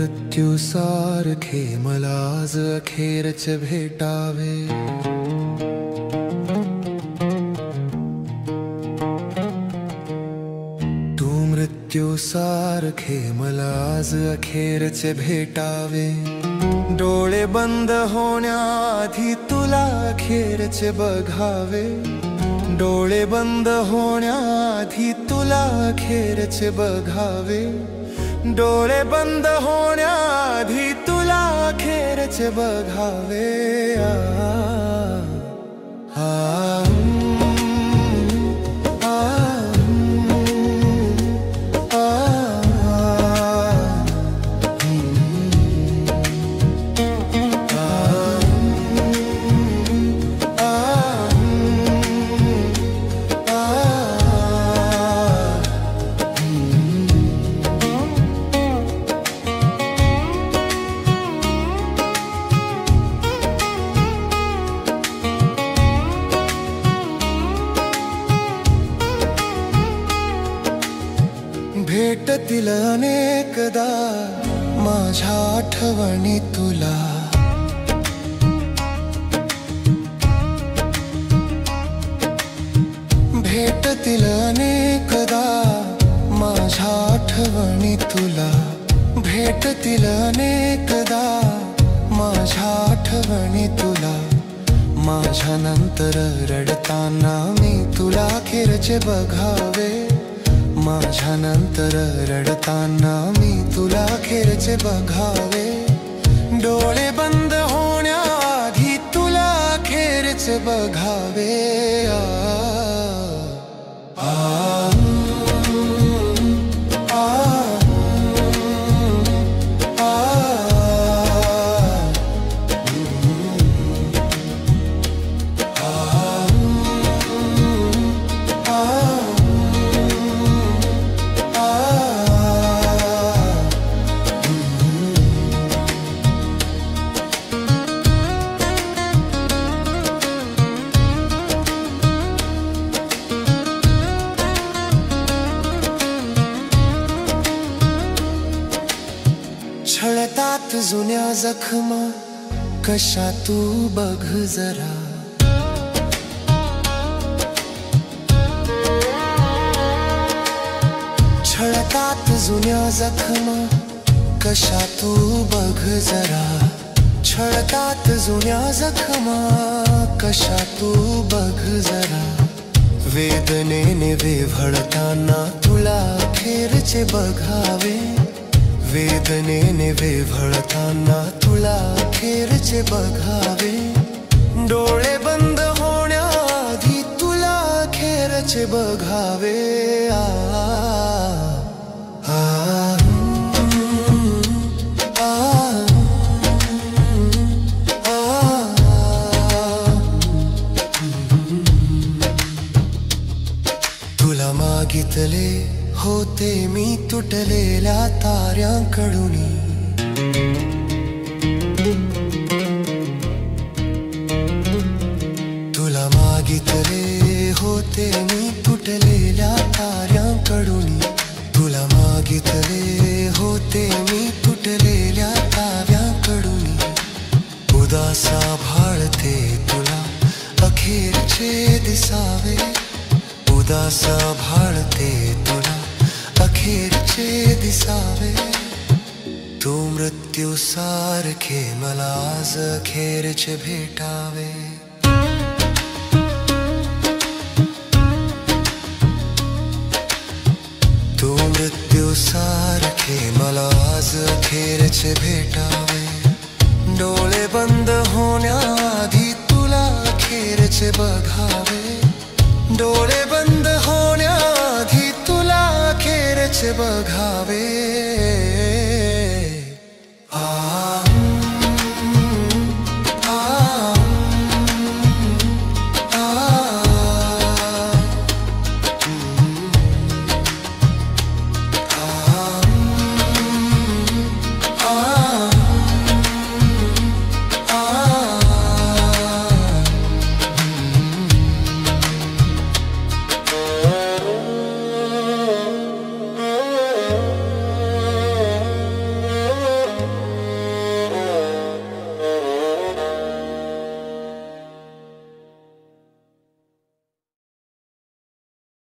मृत्यू सारखे मला आज अखेरच भेटावे। तू मृत्यू सारखे मला आज अखेरच भेटावे। डोळे बंद होण्याआधी तुला अखेरच बघावे। डोळे बंद होण्याआधी तुला अखेरच बघावे। डोळे बंद होण्याआधी तुला अखेरच बघावे। भेटतील अनेकदा माझ्या आठवणी तुला। भेटतील अनेकदा माझ्या आठवणी तुला। भेटतील अनेकदा माझ्या आठवणी तुला। माझ्या नंतर रडताना मी तुला अखेरचे बघावे। माझ्या नंतर रडताना मी तुला अखेरचे बघावे। डोळे बंद होण्याआधी तुला अखेरचे बघावे। छळतात जुन्या जखमा कशा तू बघ जरा। छळतात जुन्या जखमा कशा तू बघ जरा। छळतात जुन्या जखमा कशा तू बघ जरा। वेदनेने वेव्हळताना तुला अखेरचे बघावे। वेदनेने वेव्हळताना तुला अखेरचे बघावे। डोळे बंद होण्याआधी तुला अखेरचे बघावे। तुला मागितले होते मी तुटलेल्या ताऱ्यांकडूनी। तुला मागितले होते मी तुटलेल्या ताऱ्यांकडूनी। तुला मागितले होते मी तुटलेल्या ताऱ्यांकडूनी। उदासा भाळते तुला अखेरचे दिसावे। उदासा भाळते तुला अखेरचे दिसावे। तू मृत्यू सारखे मला आज अखेरचे भेटावे। तू मृत्यू सारखे मला आज अखेरचे भेटावे। डोळे बंद होण्याआधी तुला अखेरचे बघावे। डोळे बंद होण्याआधी तुला अखेरचे बघावे।